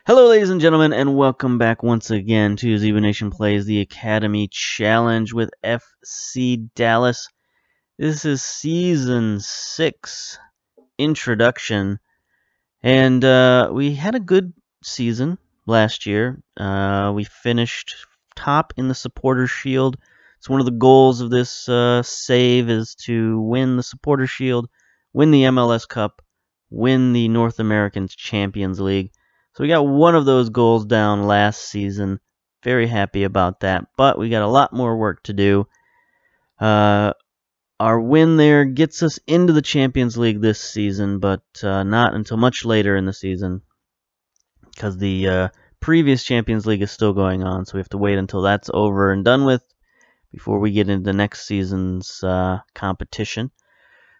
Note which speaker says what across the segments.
Speaker 1: Hello, ladies and gentlemen, and welcome back once again to Zebra Nation Plays the Academy Challenge with FC Dallas. This is Season 6 introduction, and we had a good season last year. We finished top in the Supporters Shield. It's one of the goals of this save is to win the Supporters Shield, win the MLS Cup, win the North American Champions League. So we got one of those goals down last season. Very happy about that. But we got a lot more work to do. Our win there gets us into the Champions League this season, but not until much later in the season, because the previous Champions League is still going on. So we have to wait until that's over and done with before we get into next season's competition.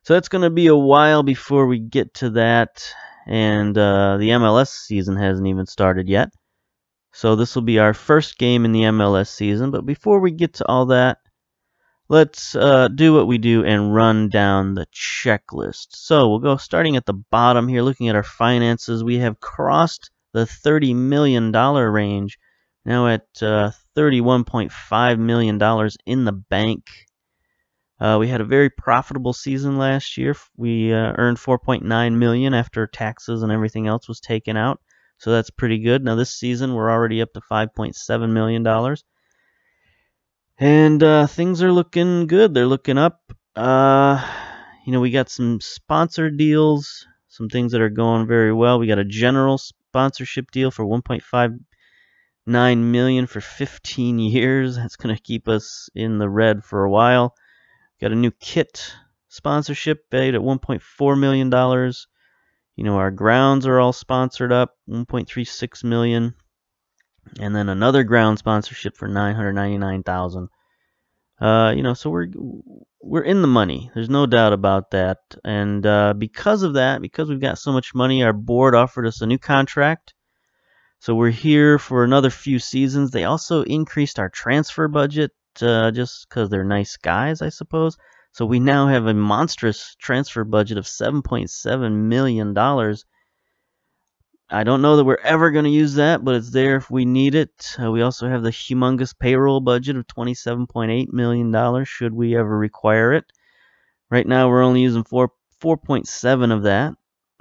Speaker 1: So that's going to be a while before we get to that. And the MLS season hasn't even started yet. So this will be our first game in the MLS season. But before we get to all that, let's do what we do and run down the checklist. So we'll go starting at the bottom here, looking at our finances. We have crossed the $30 million range, now at $31.5 million in the bank. We had a very profitable season last year. We earned $4.9 million after taxes and everything else was taken out, so that's pretty good. Now this season we're already up to $5.7 million, and things are looking good. They're looking up. We got some sponsor deals, some things that are going very well. We got a general sponsorship deal for $1.59 million for 15 years. That's going to keep us in the red for a while. Got a new kit sponsorship paid at $1.4 million. Our grounds are all sponsored up, $1.36 million. And then another ground sponsorship for $999,000. So we're in the money. There's no doubt about that. And because of that, because we've got so much money, our board offered us a new contract. So we're here for another few seasons. They also increased our transfer budget. Just because they're nice guys, I suppose. So we now have a monstrous transfer budget of $7.7 million. I don't know that we're ever going to use that, but it's there if we need it. We also have the humongous payroll budget of $27.8 million, should we ever require it. Right now we're only using 4.7 of that.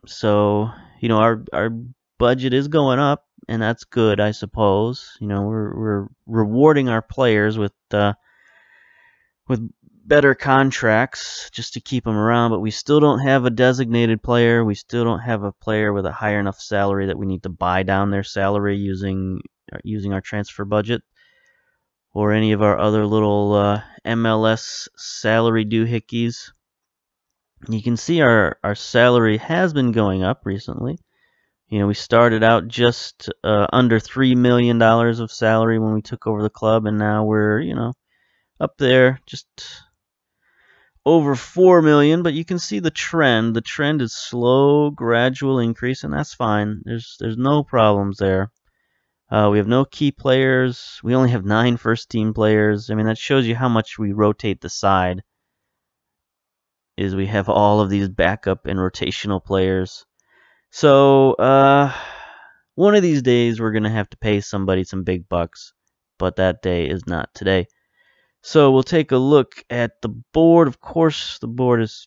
Speaker 1: So, our budget is going up. And that's good, I suppose. We're rewarding our players with better contracts just to keep them around. But we still don't have a designated player. We still don't have a player with a high enough salary that we need to buy down their salary using our transfer budget or any of our other little MLS salary doohickeys. You can see our salary has been going up recently. We started out just under $3 million of salary when we took over the club, and now we're, up there, just over $4 million. But you can see the trend. The trend is slow, gradual increase, and that's fine. There's no problems there. We have no key players. We only have 9 first-team players. I mean, that shows you how much we rotate the side. Is we have all of these backup and rotational players. So, one of these days we're going to have to pay somebody some big bucks, but that day is not today. So we'll take a look at the board. Of course, the board is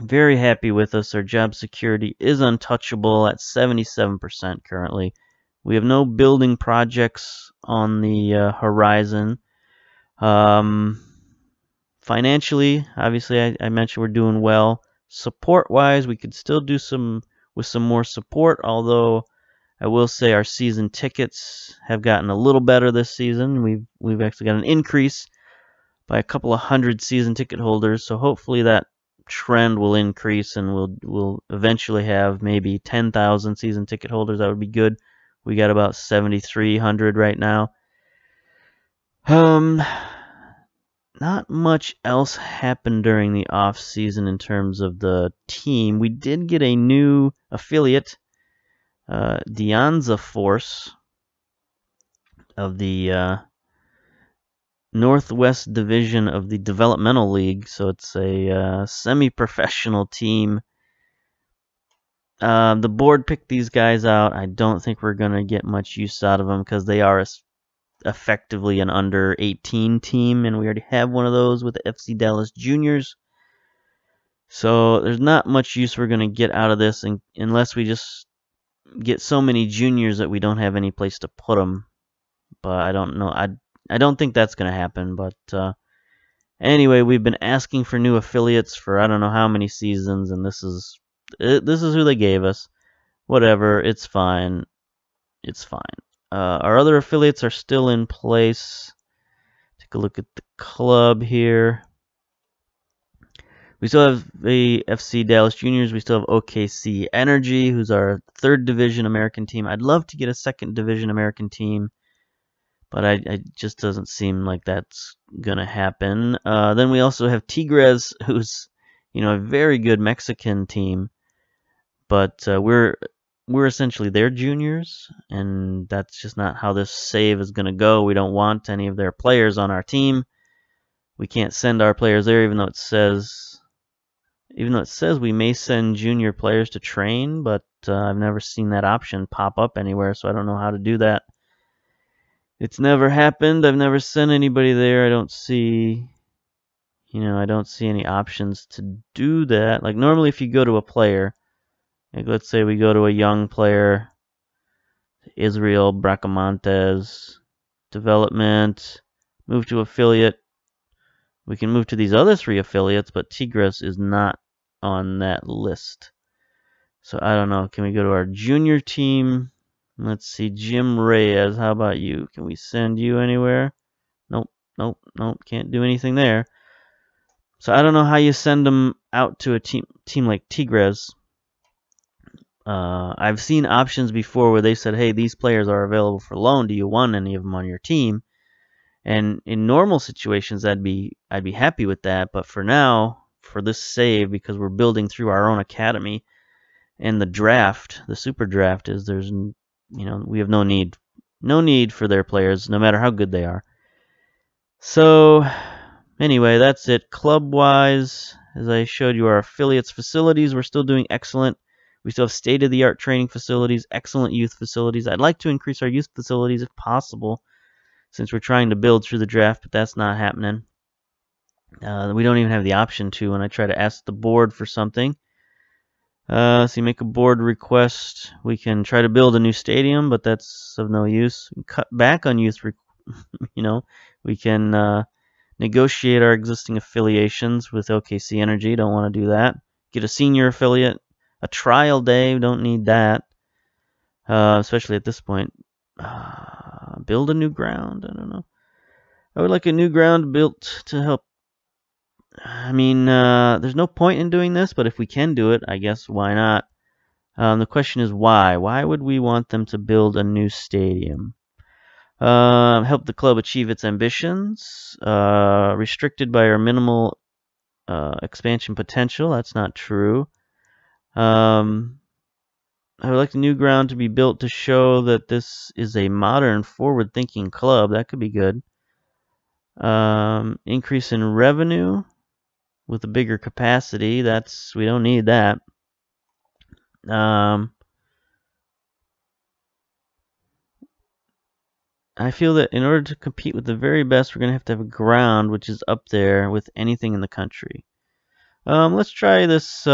Speaker 1: very happy with us. Our job security is untouchable at 77% currently. We have no building projects on the horizon. Financially, obviously, I mentioned we're doing well. Support-wise, we could still do with some more support, although I will say our season tickets have gotten a little better this season. We've actually got an increase by a couple of hundred season ticket holders, so hopefully that trend will increase and we'll eventually have maybe 10,000 season ticket holders. That would be good. We got about 7,300 right now. Not much else happened during the off season in terms of the team. We did get a new affiliate, Dianza Force of the Northwest Division of the Developmental League. So it's a semi-professional team The board picked these guys out. I don't think we're going to get much use out of them because they are effectively an under 18 team, and we already have one of those with the FC Dallas Juniors. So there's not much use we're going to get out of this unless we just get so many juniors that we don't have any place to put them. But I don't know. I don't think that's going to happen. But anyway, we've been asking for new affiliates for I don't know how many seasons, and this is who they gave us. Whatever, it's fine. It's fine. Our other affiliates are still in place. Take a look at the club here. We still have the FC Dallas Juniors. We still have OKC Energy, who's our 3rd Division American team. I'd love to get a 2nd Division American team, but I just doesn't seem like that's gonna happen. Then we also have Tigres, who's a very good Mexican team, but we're essentially their juniors, and that's just not how this save is gonna go. We don't want any of their players on our team. We can't send our players there, even though it says we may send junior players to train, but I've never seen that option pop up anywhere, so I don't know how to do that. It's never happened. I've never sent anybody there. I don't see any options to do that. Like normally if you go to a player, like let's say we go to a young player, Israel Bracamontes, development, move to affiliate. We can move to these other 3 affiliates, but Tigres is not on that list. So I don't know. Can we go to our junior team? Let's see. Jim Reyes, how about you? Can we send you anywhere? Nope. Can't do anything there. So I don't know how you send them out to a team like Tigres. I've seen options before where they said, hey, these players are available for loan. Do you want any of them on your team? And in normal situations, I'd be happy with that. But for now, for this save, because we're building through our own academy, and the draft, the super draft, we have no need for their players, no matter how good they are. So anyway, that's it. Club-wise, as I showed you, our affiliates facilities, we're still doing excellent. We still have state-of-the-art training facilities, excellent youth facilities. I'd like to increase our youth facilities if possible, since we're trying to build through the draft, but that's not happening. We don't even have the option to when I try to ask the board for something. So you make a board request. We can try to build a new stadium, but that's of no use. We cut back on youth, we can negotiate our existing affiliations with OKC Energy. Don't want to do that. Get a senior affiliate. A trial day. Don't need that, especially at this point. Build a new ground. I don't know. I would like a new ground built to help. I mean, there's no point in doing this, but if we can do it, I guess why not? The question is why? Why would we want them to build a new stadium? Help the club achieve its ambitions. Restricted by our minimal expansion potential. That's not true. I would like the new ground to be built to show that this is a modern, forward-thinking club. That could be good. Increase in revenue with a bigger capacity. We don't need that. I feel that in order to compete with the very best, we're going to have a ground which is up there with anything in the country. Let's try this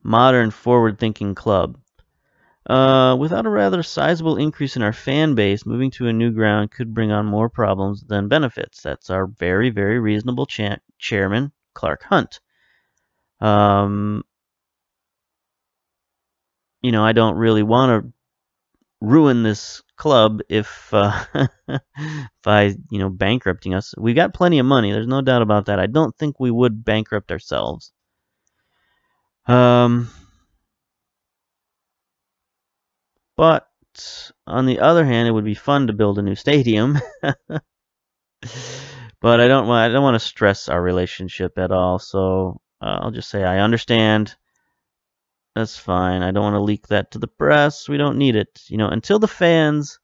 Speaker 1: modern, forward-thinking club. Without a rather sizable increase in our fan base, moving to a new ground could bring on more problems than benefits. That's our very, very reasonable chairman, Clark Hunt. I don't really want to ruin this club if by bankrupting us. We got plenty of money. There's no doubt about that. I don't think we would bankrupt ourselves. But on the other hand, it would be fun to build a new stadium. But I don't want to stress our relationship at all. So I'll just say I understand. That's fine. I don't want to leak that to the press. We don't need it. Until the fans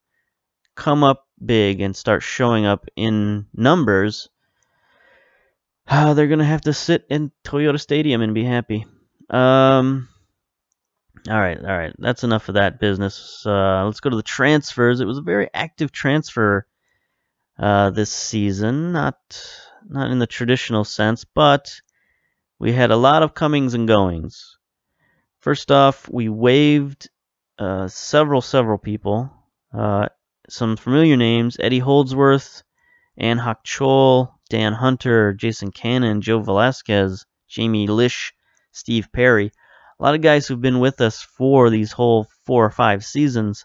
Speaker 1: come up big and start showing up in numbers, they're going to have to sit in Toyota Stadium and be happy. All right. That's enough of that business. Let's go to the transfers. It was a very active transfer this season, not in the traditional sense, but we had a lot of comings and goings. First off, we waived several people. Some familiar names: Eddie Holdsworth, Ann Hock-Chol, Dan Hunter, Jason Cannon, Joe Velasquez, Jamie Lish, Steve Perry. A lot of guys who've been with us for these whole 4 or 5 seasons,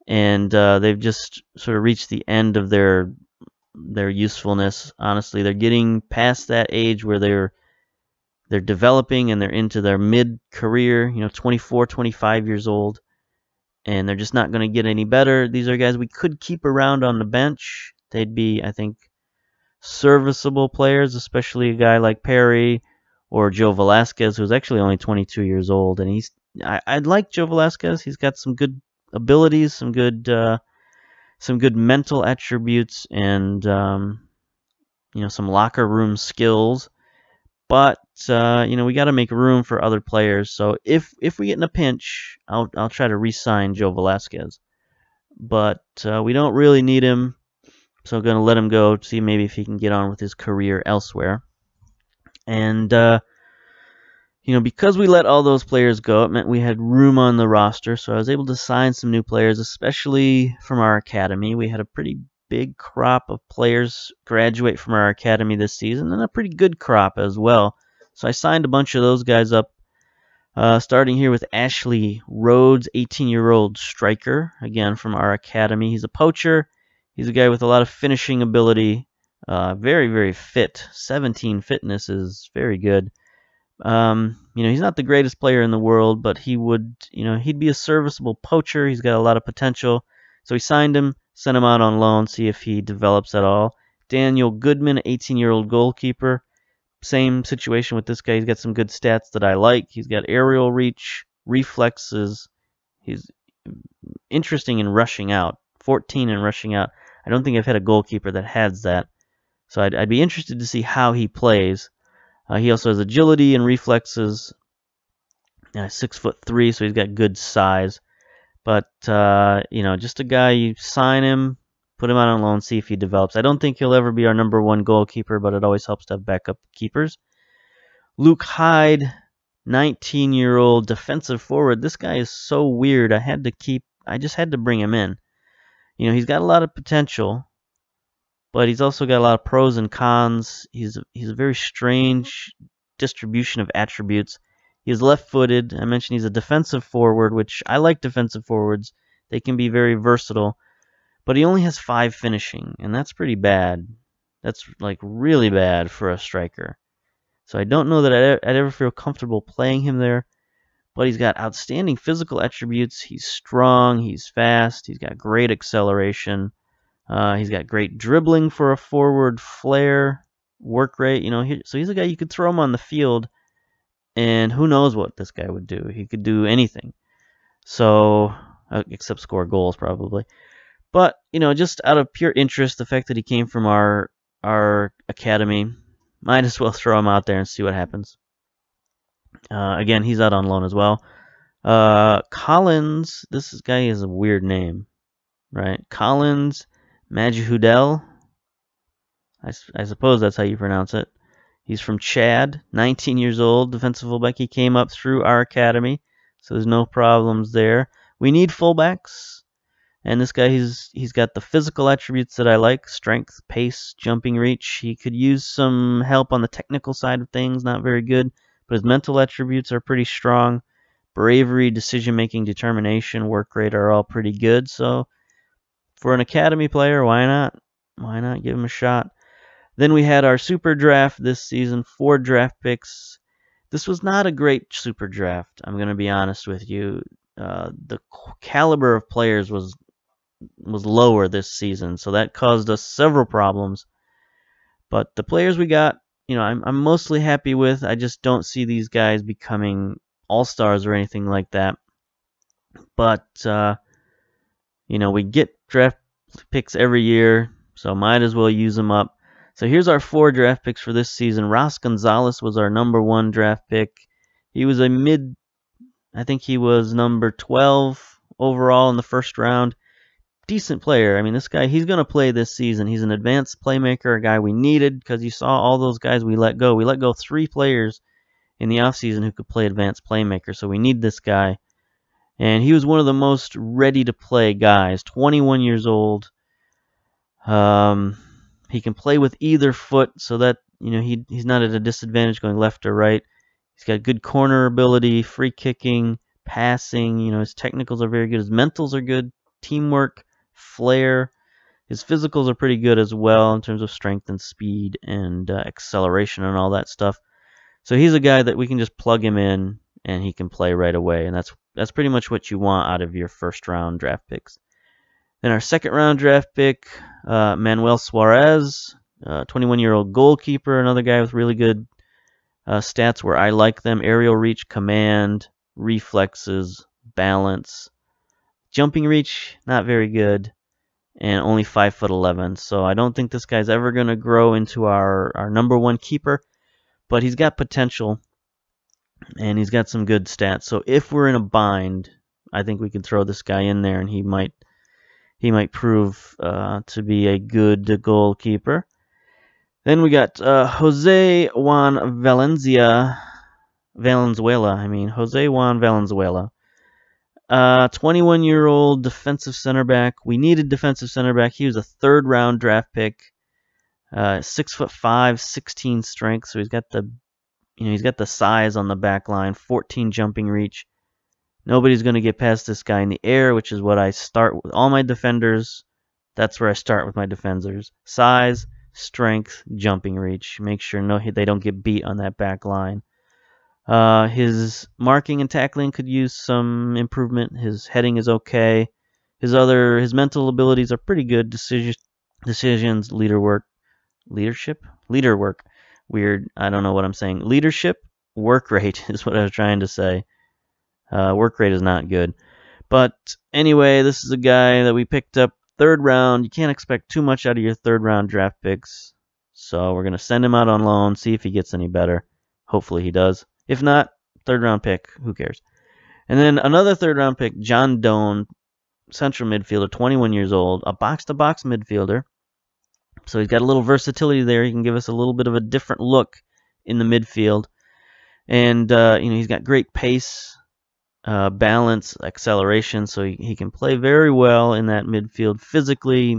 Speaker 1: and they've just sort of reached the end of their usefulness. Honestly, they're getting past that age where they're developing and they're into their mid-career, 24, 25 years old, and they're just not going to get any better. These are guys we could keep around on the bench. They'd be, I think, serviceable players, especially a guy like Perry or Joe Velasquez, who's actually only 22 years old. And I'd like Joe Velasquez. He's got some good abilities, some good mental attributes, and some locker room skills. But we got to make room for other players. So if we get in a pinch, I'll try to re-sign Joe Velasquez. But we don't really need him, so I'm going to let him go, see maybe if he can get on with his career elsewhere. And because we let all those players go, it meant we had room on the roster. So I was able to sign some new players, especially from our academy. We had a pretty big crop of players graduate from our academy this season, and a pretty good crop as well. So I signed a bunch of those guys up, starting here with Ashley Rhodes, 18-year-old striker, again from our academy. He's a poacher. He's a guy with a lot of finishing ability, very, very fit. 17 fitness is very good. He's not the greatest player in the world, but he'd be a serviceable poacher. He's got a lot of potential. So we signed him, sent him out on loan, see if he develops at all. Daniel Goodman, 18-year-old goalkeeper. Same situation with this guy. He's got some good stats that I like. He's got aerial reach, reflexes. He's interesting in rushing out. 14 in rushing out. I don't think I've had a goalkeeper that has that. So I'd be interested to see how he plays. He also has agility and reflexes. 6'3", so he's got good size. But just a guy, you sign him, put him out on loan, see if he develops. I don't think he'll ever be our number 1 goalkeeper, but it always helps to have backup keepers. Luke Hyde, 19-year-old defensive forward. This guy is so weird. I just had to bring him in. He's got a lot of potential, but he's also got a lot of pros and cons. He's a very strange distribution of attributes. He's left-footed. I mentioned he's a defensive forward, which I like defensive forwards. They can be very versatile. But he only has 5 finishing, and that's pretty bad. That's like really bad for a striker. So I don't know that I'd ever feel comfortable playing him there. But he's got outstanding physical attributes. He's strong. He's fast. He's got great acceleration. He's got great dribbling for a forward, flair, work rate. So he's a guy you could throw him on the field, and who knows what this guy would do. He could do anything. So, except score goals probably. But, just out of pure interest, the fact that he came from our academy, might as well throw him out there and see what happens. Again, he's out on loan as well. Collins, this guy has a weird name, right? Collins Majihudel. I suppose that's how you pronounce it. He's from Chad, 19 years old, defensive fullback. He came up through our academy, so there's no problems there. We need fullbacks, and this guy, he's got the physical attributes that I like: strength, pace, jumping reach. He could use some help on the technical side of things, not very good, but his mental attributes are pretty strong. Bravery, decision-making, determination, work rate are all pretty good. So for an academy player, why not? Why not give him a shot? Then we had our super draft this season, 4 draft picks. This was not a great super draft, I'm going to be honest with you. The caliber of players was lower this season, so that caused us several problems. But the players we got, I'm mostly happy with. I just don't see these guys becoming all-stars or anything like that. But, we get draft picks every year, so might as well use them up. So here's our 4 draft picks for this season. Ross Gonzalez was our number 1 draft pick. He was I think he was number 12 overall in the first round. Decent player. I mean, this guy, he's going to play this season. He's an advanced playmaker, a guy we needed because you saw all those guys we let go. We let go 3 players in the offseason who could play advanced playmaker, so we need this guy. And he was one of the most ready-to-play guys, 21 years old. He can play with either foot, so that he's not at a disadvantage going left or right. He's got good corner ability, free kicking, passing. His technicals are very good. His mentals are good. Teamwork, flair. His physicals are pretty good as well in terms of strength and speed and acceleration and all that stuff. So he's a guy that we can just plug him in and he can play right away. And that's pretty much what you want out of your first round draft picks. Then our second round draft pick, Manuel Suarez, 21-year-old goalkeeper, another guy with really good stats where I like them: aerial reach, command, reflexes, balance. Jumping reach, not very good, and only 5'11". So I don't think this guy's ever going to grow into our number 1 keeper, but he's got potential, and he's got some good stats. So if we're in a bind, I think we can throw this guy in there, and he might prove to be a good goalkeeper. Then we got Jose Juan Valenzuela. Jose Juan Valenzuela. 21-year-old defensive center back. We needed defensive center back. He was a 3rd round draft pick. 6'5", 16 strength. So he's got the size on the back line. 14 jumping reach. Nobody's going to get past this guy in the air, which is what I start with all my defenders. That's where I start with my defenders. Size, strength, jumping reach. Make sure they don't get beat on that back line. His marking and tackling could use some improvement. His heading is okay. His mental abilities are pretty good. Decisions, leader work. Weird. I don't know what I'm saying. Leadership, work rate is what I was trying to say. Work rate is not good. But anyway, this is a guy that we picked up 3rd round. You can't expect too much out of your 3rd round draft picks. So we're going to send him out on loan, see if he gets any better. Hopefully he does. If not, 3rd round pick, who cares? And then another 3rd round pick, John Doan, central midfielder, 21 years old, a box-to-box midfielder. So he's got a little versatility there. He can give us a little bit of a different look in the midfield. And, he's got great pace, balance, acceleration, so he can play very well in that midfield physically,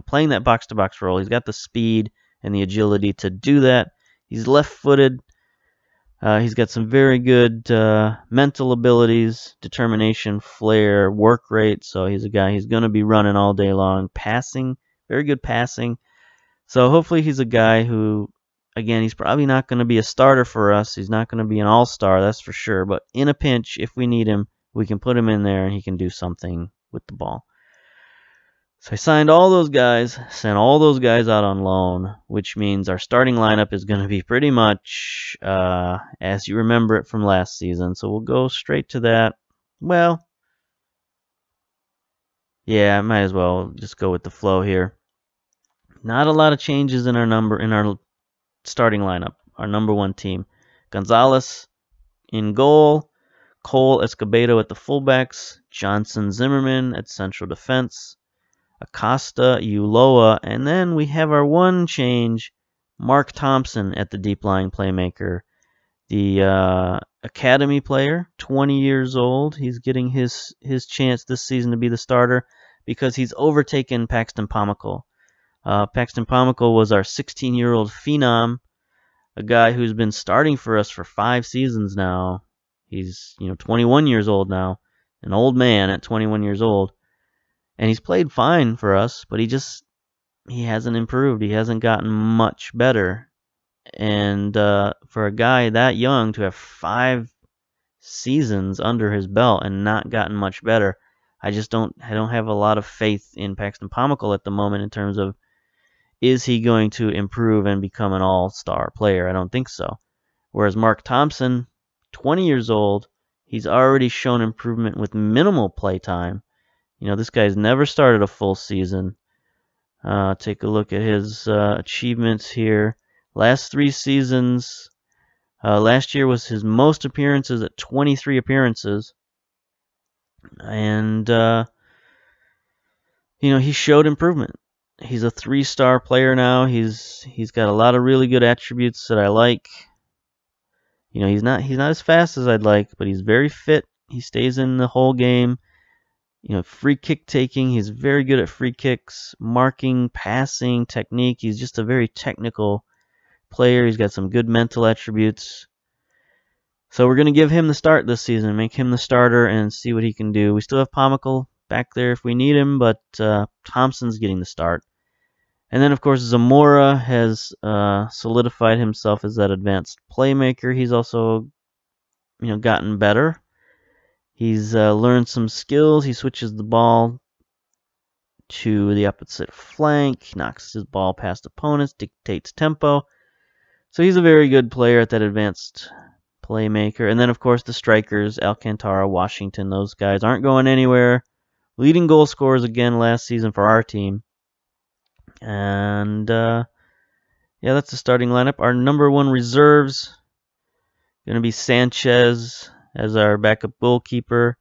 Speaker 1: playing that box-to-box role. He's got the speed and the agility to do that. He's left-footed. He's got some very good mental abilities, determination, flair, work rate. So he's a guy, he's going to be running all day long. Passing, very good passing. So hopefully he's a guy who, again, he's probably not going to be a starter for us. He's not going to be an all-star, that's for sure. But in a pinch, if we need him, we can put him in there and he can do something with the ball. So I signed all those guys, sent all those guys out on loan, which means our starting lineup is going to be pretty much as you remember it from last season. So we'll go straight to that. Well, yeah, I might as well just go with the flow here. Not a lot of changes in our starting lineup, our number 1 team. Gonzalez in goal, Cole Escobedo at the fullbacks, Johnson Zimmerman at central defense, Acosta, Ulloa, and then we have our one change, Mark Thompson at the deep line playmaker. The academy player, 20 years old. He's getting his chance this season to be the starter because he's overtaken Paxton Pomykal. Paxton Pomykal was our 16-year-old phenom, a guy who's been starting for us for 5 seasons now. He's 21 years old now, an old man at 21 years old. And he's played fine for us, but he hasn't improved. He hasn't gotten much better. And for a guy that young to have 5 seasons under his belt and not gotten much better, I don't have a lot of faith in Paxton Pomykal at the moment in terms of, is he going to improve and become an all-star player? I don't think so. Whereas Mark Thompson, 20 years old, he's already shown improvement with minimal play time. This guy's never started a full season. Take a look at his achievements here. Last 3 seasons, Last year was his most appearances at 23 appearances. And, he showed improvement. He's a 3-star player now. He's got a lot of really good attributes that I like. He's not as fast as I'd like, but he's very fit. He stays in the whole game. Free kick taking, he's very good at free kicks, marking, passing, technique. He's just a very technical player. He's got some good mental attributes. So we're going to give him the start this season, make him the starter, and see what he can do. We still have Pomical back there if we need him, but Thompson's getting the start. And then, of course, Zamora has solidified himself as that advanced playmaker. He's also, gotten better. He's learned some skills. He switches the ball to the opposite flank, knocks his ball past opponents, dictates tempo. So he's a very good player at that advanced playmaker. And then, of course, the strikers, Alcantara, Washington, those guys aren't going anywhere. Leading goal scorers again last season for our team. And, that's the starting lineup. Our number 1 reserves going to be Sanchez as our backup goalkeeper.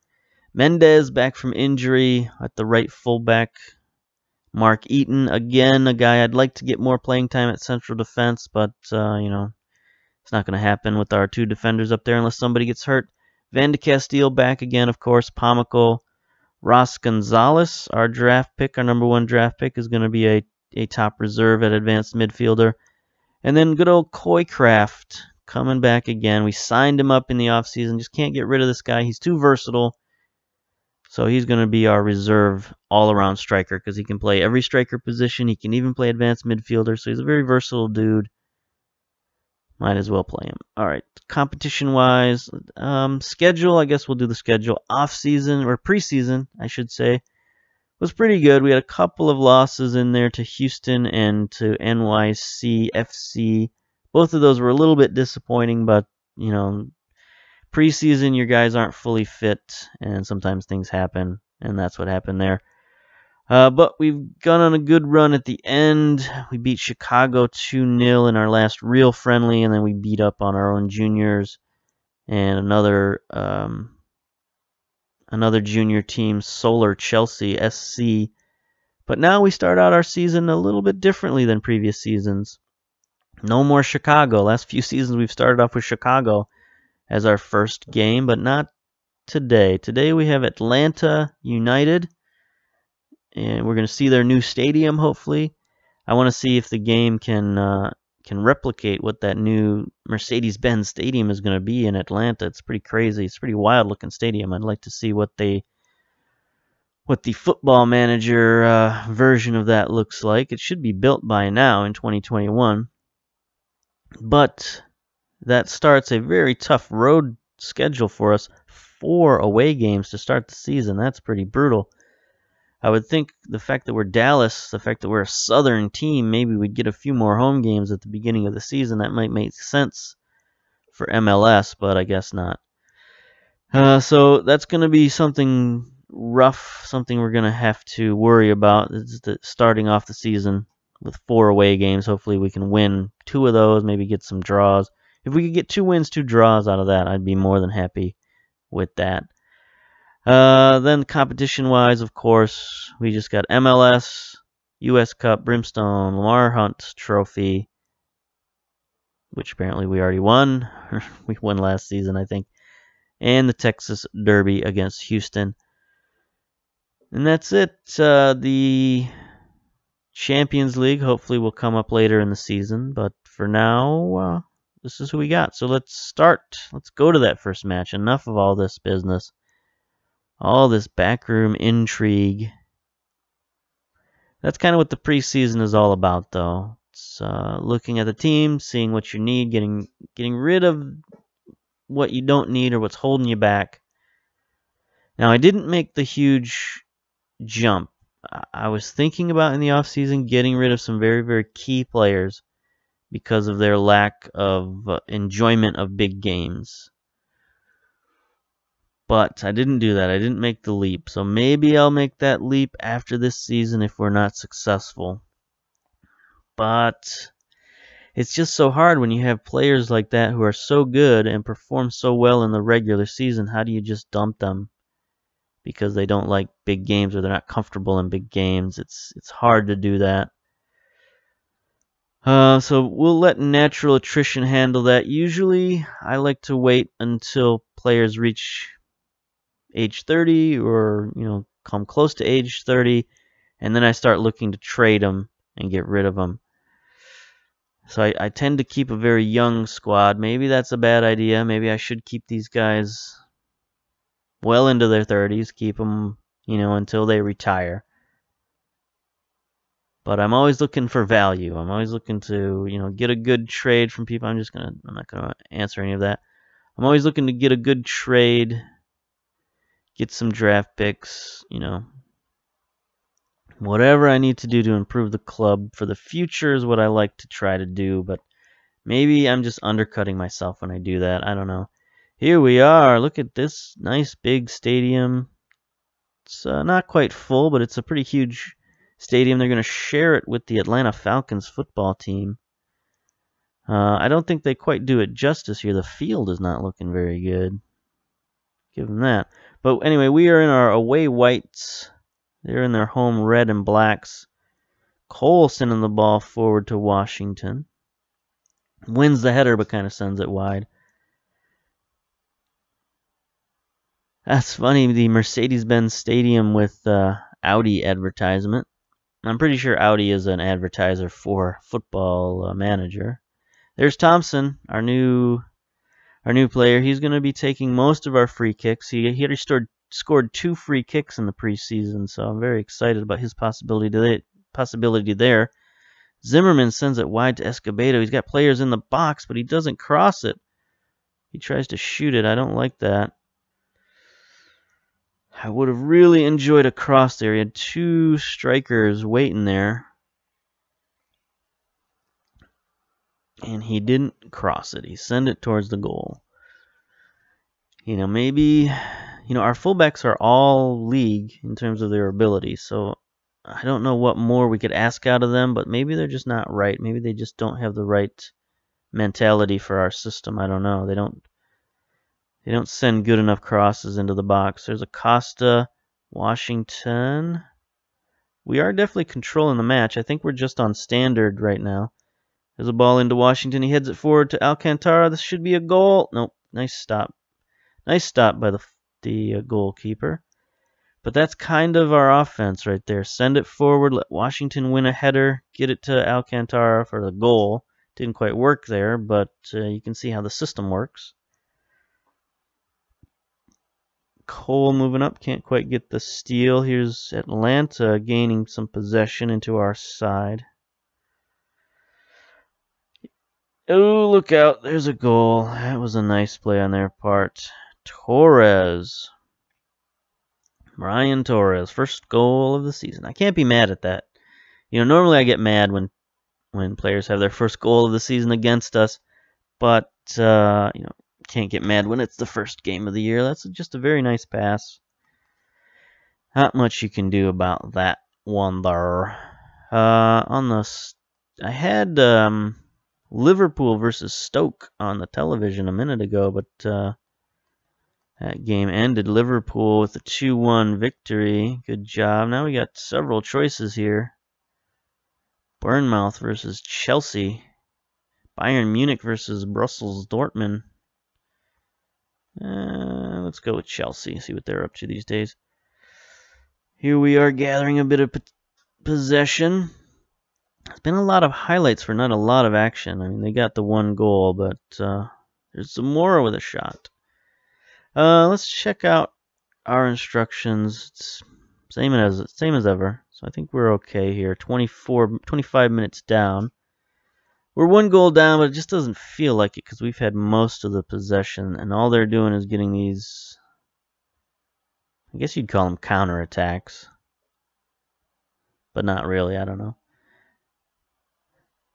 Speaker 1: Mendez back from injury at the right fullback. Mark Eaton, again, a guy I'd like to get more playing time at central defense, but, it's not going to happen with our 2 defenders up there unless somebody gets hurt. Van de Castile back again, of course. Pomical. Ross Gonzalez, our draft pick, our number 1 draft pick, is going to be a top reserve at advanced midfielder. And then good old Coycraft coming back again. We signed him up in the offseason. Just can't get rid of this guy. He's too versatile. So he's going to be our reserve all-around striker because he can play every striker position. He can even play advanced midfielder. So he's a very versatile dude. Might as well play him. All right, competition-wise, schedule, I guess we'll do the schedule. Off-season, or preseason, I should say, was pretty good. We had a couple of losses in there to Houston and to NYCFC. Both of those were a little bit disappointing, but, preseason, your guys aren't fully fit, and sometimes things happen, and that's what happened there. But we've gone on a good run at the end. We beat Chicago 2-0 in our last real friendly, and then we beat up on our own juniors and another junior team, Solar Chelsea SC. But now we start out our season a little bit differently than previous seasons. No more Chicago. Last few seasons we've started off with Chicago as our first game, but not today. Today we have Atlanta United. And we're going to see their new stadium, hopefully. I want to see if the game can replicate what that new Mercedes-Benz stadium is going to be in Atlanta. It's pretty crazy. It's a pretty wild-looking stadium. I'd like to see what the Football Manager version of that looks like. It should be built by now in 2021. But that starts a very tough road schedule for us. 4 away games to start the season. That's pretty brutal. I would think the fact that we're Dallas, the fact that we're a southern team, maybe we'd get a few more home games at the beginning of the season. That might make sense for MLS, but I guess not. So that's going to be something rough, something we're going to have to worry about. It's starting off the season with 4 away games. Hopefully we can win 2 of those, maybe get some draws. If we could get 2 wins, 2 draws out of that, I'd be more than happy with that. Then competition-wise, of course, we just got MLS, U.S. Cup, Brimstone, Lamar Hunt Trophy, which apparently we already won. We won last season, I think. And the Texas Derby against Houston. And that's it. The Champions League hopefully will come up later in the season. But for now, this is who we got. So let's start. Let's go to that first match. Enough of all this business. All this backroom intrigue. That's kind of what the preseason is all about, though. It's looking at the team, seeing what you need, getting rid of what you don't need or what's holding you back. Now, I didn't make the huge jump. I was thinking about in the offseason getting rid of some very, very key players because of their lack of enjoyment of big games. But I didn't do that. I didn't make the leap. So maybe I'll make that leap after this season if we're not successful. But it's just so hard when you have players like that who are so good and perform so well in the regular season. How do you just dump them because they don't like big games or they're not comfortable in big games? It's hard to do that. So we'll let natural attrition handle that. Usually, I like to wait until players reach age 30 or, come close to age 30, and then I start looking to trade them and get rid of them. So I tend to keep a very young squad. Maybe that's a bad idea. Maybe I should keep these guys well into their 30s, keep them, until they retire. But I'm always looking for value. I'm always looking to, get a good trade from people. I'm not gonna answer any of that. I'm always looking to get a good trade, get some draft picks, whatever I need to do to improve the club for the future is what I like to try to do. But maybe I'm just undercutting myself when I do that. I don't know. Here we are. Look at this nice big stadium. It's not quite full, but it's a pretty huge stadium. They're going to share it with the Atlanta Falcons football team. I don't think they quite do it justice here. The field is not looking very good. Give them that. But anyway, we are in our away whites. They're in their home red and blacks. Cole sending the ball forward to Washington. Wins the header, but kind of sends it wide. That's funny, the Mercedes-Benz Stadium with Audi advertisement. I'm pretty sure Audi is an advertiser for Football Manager. There's Thompson, our new player. He's going to be taking most of our free kicks. He already scored 2 free kicks in the preseason, so I'm very excited about his possibility there. Zimmerman sends it wide to Escobedo. He's got players in the box, but he doesn't cross it. He tries to shoot it. I don't like that. I would have really enjoyed a cross there. He had 2 strikers waiting there. And he didn't cross it. He sent it towards the goal. Maybe, our fullbacks are all league in terms of their ability. So I don't know what more we could ask out of them, but maybe they're just not right. Maybe they just don't have the right mentality for our system. I don't know. They don't send good enough crosses into the box. There's Acosta, Washington. We are definitely controlling the match. I think we're just on standard right now. There's a ball into Washington. He heads it forward to Alcantara. This should be a goal. Nope. Nice stop. Nice stop by the goalkeeper. But that's kind of our offense right there. Send it forward. Let Washington win a header. Get it to Alcantara for the goal. Didn't quite work there, but you can see how the system works. Cole moving up. Can't quite get the steal. Here's Atlanta gaining some possession into our side. Oh, look out. There's a goal. That was a nice play on their part. Torres. Brian Torres. First goal of the season. I can't be mad at that. Normally I get mad when players have their first goal of the season against us. But, can't get mad when it's the first game of the year. That's just a very nice pass. Not much you can do about that one there. I had Liverpool versus Stoke on the television a minute ago, but that game ended. Liverpool with a 2-1 victory. Good job. Now we got several choices here. Bournemouth versus Chelsea. Bayern Munich versus Brussels Dortmund. Let's go with Chelsea, see what they're up to these days. Here we are gathering a bit of possession. It's been a lot of highlights for not a lot of action. I mean, they got the 1 goal, but there's some more with a shot. Let's check out our instructions. It's same as ever. So I think we're okay here. 25 minutes down. We're 1 goal down, but it just doesn't feel like it because we've had most of the possession, and all they're doing is getting these, I guess you'd call them counterattacks, but not really. I don't know.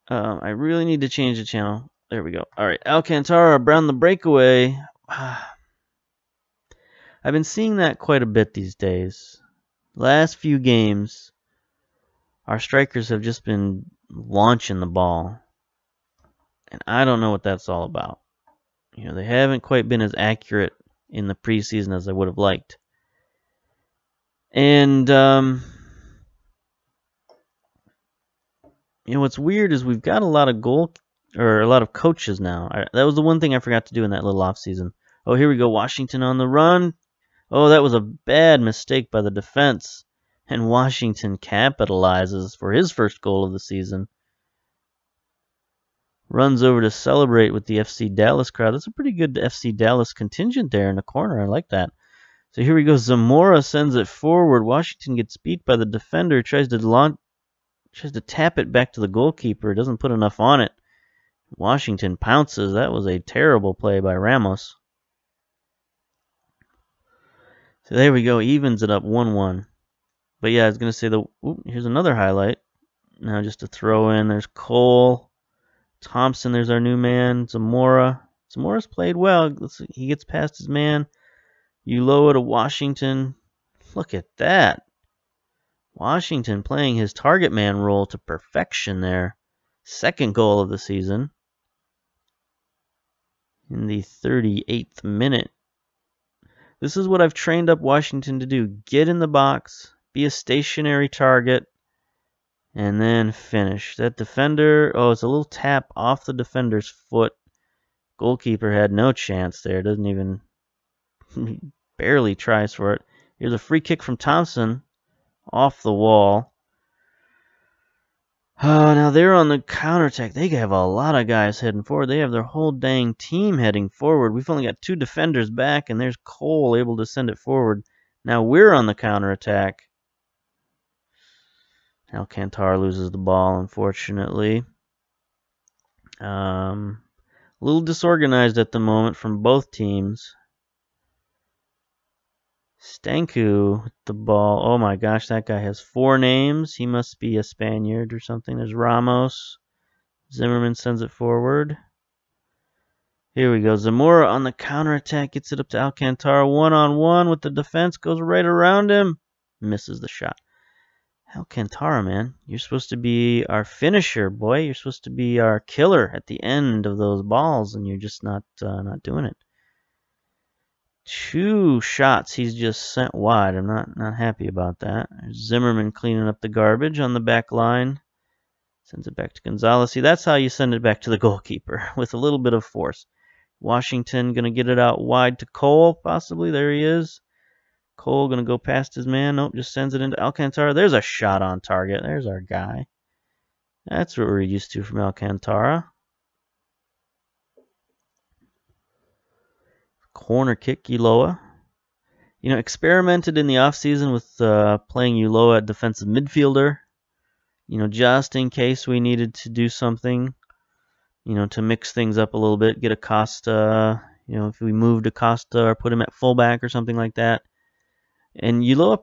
Speaker 1: I really need to change the channel. There we go. All right, Alcantara around the breakaway. I've been seeing that quite a bit these days. Last few games, our strikers have just been launching the ball. And I don't know what that's all about. You know, they haven't quite been as accurate in the preseason as I would have liked. And, you know, what's weird is we've got a lot of a lot of coaches now. That was the one thing I forgot to do in that little off season. Oh, here we go. Washington on the run. Oh, that was a bad mistake by the defense. And Washington capitalizes for his first goal of the season. Runs over to celebrate with the FC Dallas crowd. That's a pretty good FC Dallas contingent there in the corner. I like that. So here we go. Zamora sends it forward. Washington gets beat by the defender. Tries to tap it back to the goalkeeper. Doesn't put enough on it. Washington pounces. That was a terrible play by Ramos. So there we go. Evens it up 1-1. But yeah, I was going to say, here's another highlight. Now just to throw in, there's Cole. Thompson, there's our new man. Zamora's played well. He gets past his man. Ulloa to Washington. Look at that. Washington playing his target man role to perfection there. Second goal of the season. In the 38th minute. This is what I've trained up Washington to do. Get in the box. Be a stationary target. And then finish. That defender, it's a little tap off the defender's foot. Goalkeeper had no chance there. Doesn't even, barely tries for it. Here's a free kick from Thompson. Off the wall. Now they're on the counterattack. They have a lot of guys heading forward. They have their whole dang team heading forward. We've only got 2 defenders back, and there's Cole able to send it forward. Now we're on the counterattack. Alcantara loses the ball, unfortunately. A little disorganized at the moment from both teams. Stanku with the ball. Oh my gosh, that guy has 4 names. He must be a Spaniard or something. There's Ramos. Zimmerman sends it forward. Here we go. Zamora on the counterattack. Gets it up to Alcantara. 1-on-1 with the defense. Goes right around him. Misses the shot. Alcantara, man. You're supposed to be our finisher, boy. You're supposed to be our killer at the end of those balls, and you're just not doing it. 2 shots he's just sent wide. I'm not happy about that. There's Zimmerman cleaning up the garbage on the back line. Sends it back to Gonzalez. See, that's how you send it back to the goalkeeper, with a little bit of force. Washington going to get it out wide to Cole, possibly. There he is. Cole going to go past his man. Nope, just sends it into Alcantara. There's a shot on target. There's our guy. That's what we're used to from Alcantara. Corner kick, Ulloa. You know, experimented in the offseason with playing Ulloa at defensive midfielder. You know, just in case we needed to do something, you know, to mix things up a little bit. Get Acosta, you know, if we moved Acosta or put him at fullback or something like that. And Ulloa,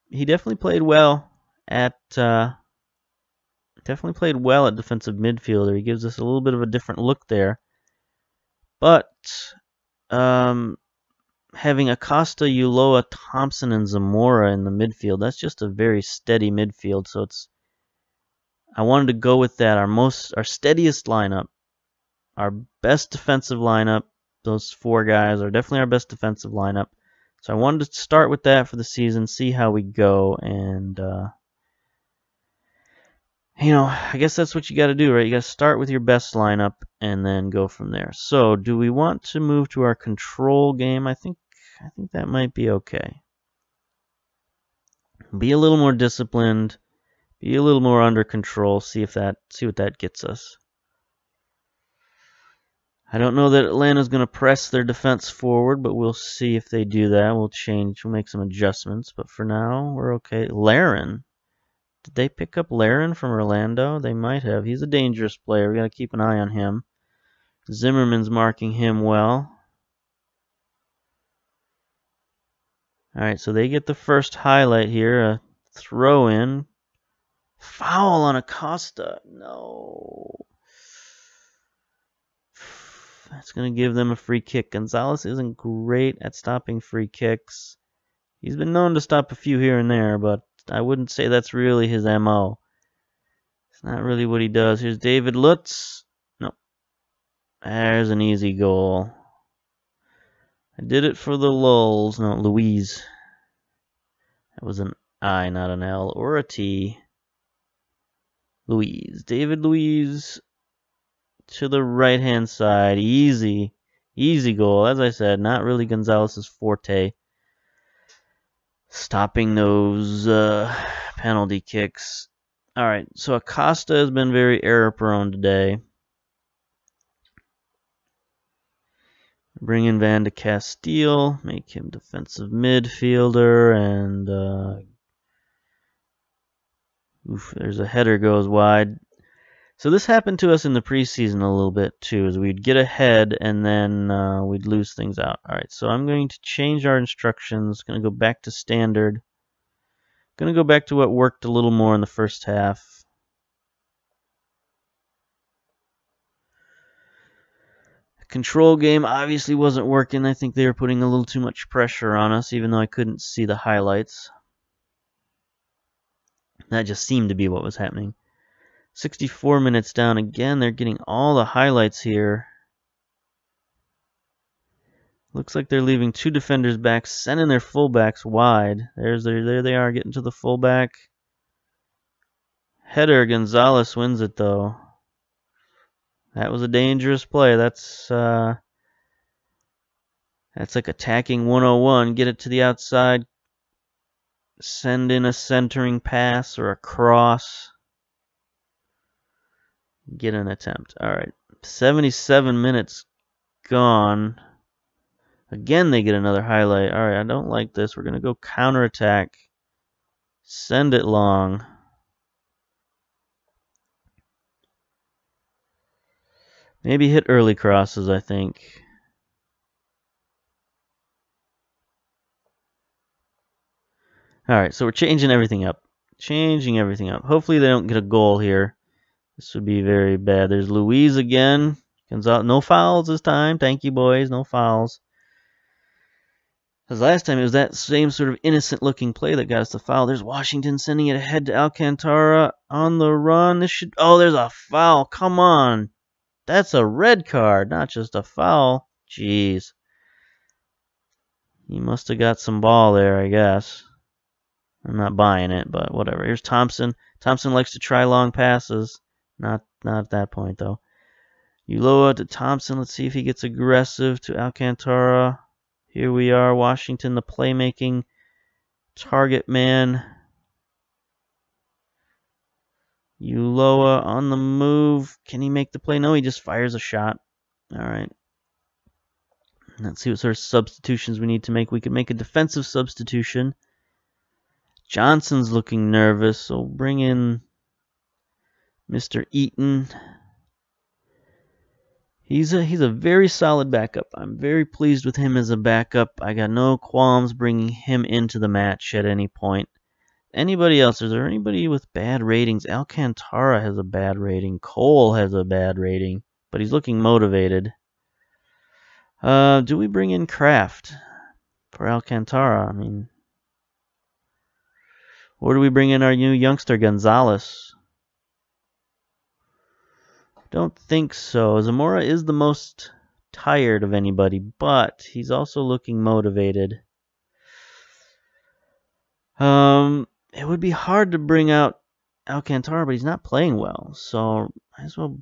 Speaker 1: he definitely played well at defensive midfielder. He gives us a little bit of a different look there. But having Acosta, Ulloa, Thompson, and Zamora in the midfield, that's just a very steady midfield. So I wanted to go with that. Our steadiest lineup, our best defensive lineup. Those 4 guys are definitely our best defensive lineup. So I wanted to start with that for the season, see how we go, and you know, I guess that's what you got to do, right? You got to start with your best lineup and then go from there. So, do we want to move to our control game? I think that might be okay. Be a little more disciplined, be a little more under control. See what that gets us. I don't know that Atlanta's going to press their defense forward, but we'll see if they do that. We'll make some adjustments, but for now, we're okay. Larin. Did they pick up Larin from Orlando? They might have. He's a dangerous player. We got to keep an eye on him. Zimmerman's marking him well. All right, so they get the first highlight here. A throw in. Foul on Acosta. No. That's going to give them a free kick. Gonzalez isn't great at stopping free kicks. He's been known to stop a few here and there, but I wouldn't say that's really his MO. It's not really what he does. Here's David Lutz. No. There's an easy goal. I did it for the lulz. No, Louise. That was an I, not an L or a T. Louise. David Louise to the right-hand side. Easy. Easy goal. As I said, not really Gonzalez's forte. Stopping those penalty kicks. Alright, so Acosta has been very error-prone today. Bring in Van de Castile, make him defensive midfielder, and there's a header goes wide. So this happened to us in the preseason a little bit too, as we'd get ahead and then we'd lose things out. Alright, so I'm going to change our instructions, going to go back to standard. Going to go back to what worked a little more in the first half. Control game obviously wasn't working. I think they were putting a little too much pressure on us, even though I couldn't see the highlights. That just seemed to be what was happening. 64 minutes down again. They're getting all the highlights here. Looks like they're leaving two defenders back, sending their fullbacks wide. There they are, getting to the fullback. Header, Gonzalez wins it though. That was a dangerous play. That's like attacking 101. Get it to the outside. Send in a centering pass or a cross. Get an attempt. Alright. 77 minutes gone. Again, they get another highlight. Alright, I don't like this. We're going to go counterattack. Send it long. Maybe hit early crosses, I think. Alright, so we're changing everything up. Hopefully they don't get a goal here. This would be very bad. There's Louise again. Gonzalez. No fouls this time. Thank you, boys. No fouls. Because last time it was that same sort of innocent-looking play that got us the foul. There's Washington sending it ahead to Alcantara on the run. Oh, there's a foul. Come on. That's a red card, not just a foul. Jeez. He must have got some ball there, I guess. I'm not buying it, but whatever. Here's Thompson. Thompson likes to try long passes. Not at that point, though. Ulloa to Thompson. Let's see if he gets aggressive to Alcantara. Here we are. Washington, the playmaking target man. Ulloa on the move. Can he make the play? No, he just fires a shot. All right. Let's see what sort of substitutions we need to make. We could make a defensive substitution. Johnson's looking nervous, so bring in Mr. Eaton. He's a very solid backup. I'm very pleased with him as a backup. I got no qualms bringing him into the match at any point. Anybody else? Is there anybody with bad ratings? Alcantara has a bad rating. Cole has a bad rating, but he's looking motivated. Do we bring in Kraft for Alcantara? I mean, or do we bring in our new youngster, Gonzalez? Don't think so. Zamora is the most tired of anybody, but he's also looking motivated. It would be hard to bring out Alcantara, but he's not playing well, so might as well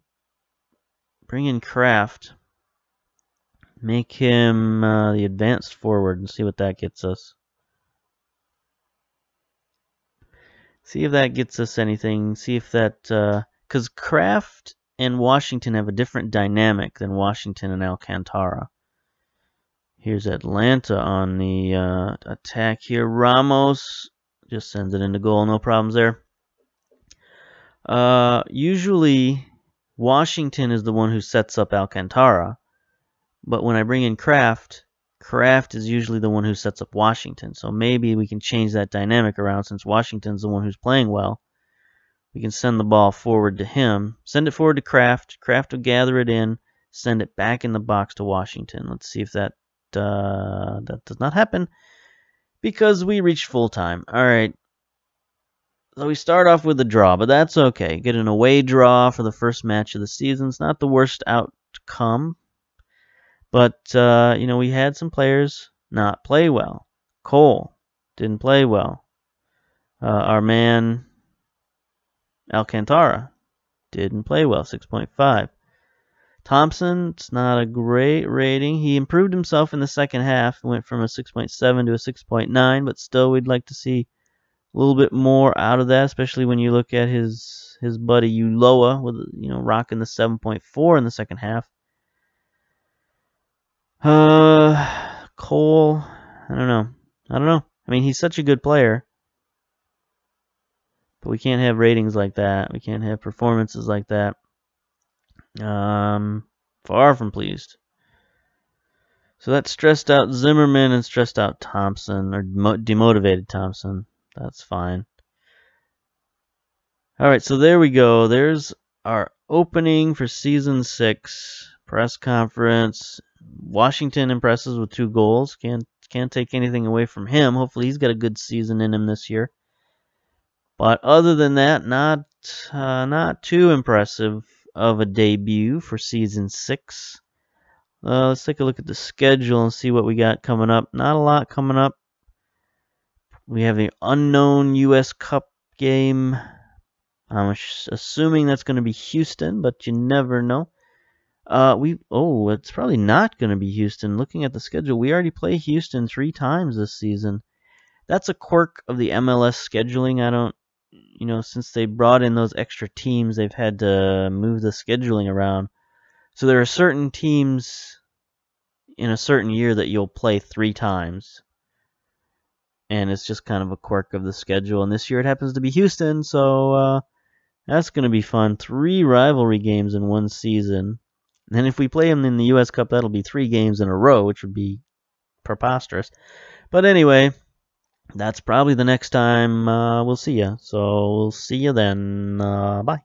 Speaker 1: bring in Kraft. Make him the advanced forward and see what that gets us. See if that gets us anything. See if that... because Kraft and Washington have a different dynamic than Washington and Alcantara. Here's Atlanta on the attack here. Ramos just sends it into goal. No problems there. Usually, Washington is the one who sets up Alcantara. But when I bring in Kraft, Kraft is usually the one who sets up Washington. So maybe we can change that dynamic around since Washington's the one who's playing well. We can send the ball forward to him. Send it forward to Kraft. Kraft will gather it in. Send it back in the box to Washington. Let's see if that does not happen. Because we reached full time. Alright. So we start off with a draw, but that's okay. Get an away draw for the first match of the season. It's not the worst outcome come. But, we had some players not play well. Cole didn't play well. Our man Alcantara didn't play well, 6.5. Thompson, it's not a great rating. He improved himself in the second half, went from a 6.7 to a 6.9, but still we'd like to see a little bit more out of that, especially when you look at his buddy Uloa with rocking the 7.4 in the second half. Cole, I don't know. I mean, he's such a good player, but we can't have ratings like that. We can't have performances like that. Far from pleased. So that stressed out Zimmerman and stressed out Thompson, or demotivated Thompson. That's fine. Alright, so there we go. There's our opening for Season 6. Press conference. Washington impresses with 2 goals. Can't take anything away from him. Hopefully he's got a good season in him this year. But other than that, not too impressive of a debut for Season 6. Let's take a look at the schedule and see what we got coming up. Not a lot coming up. We have the unknown U.S. Cup game. I'm assuming that's going to be Houston, but you never know. It's probably not going to be Houston. Looking at the schedule, we already play Houston 3 times this season. That's a quirk of the MLS scheduling. I don't, since they brought in those extra teams, they've had to move the scheduling around. So there are certain teams in a certain year that you'll play 3 times. And it's just kind of a quirk of the schedule. And this year it happens to be Houston, so that's going to be fun. 3 rivalry games in one season. And if we play them in the U.S. Cup, that'll be 3 games in a row, which would be preposterous. But anyway, that's probably the next time we'll see you. So we'll see you then. Bye.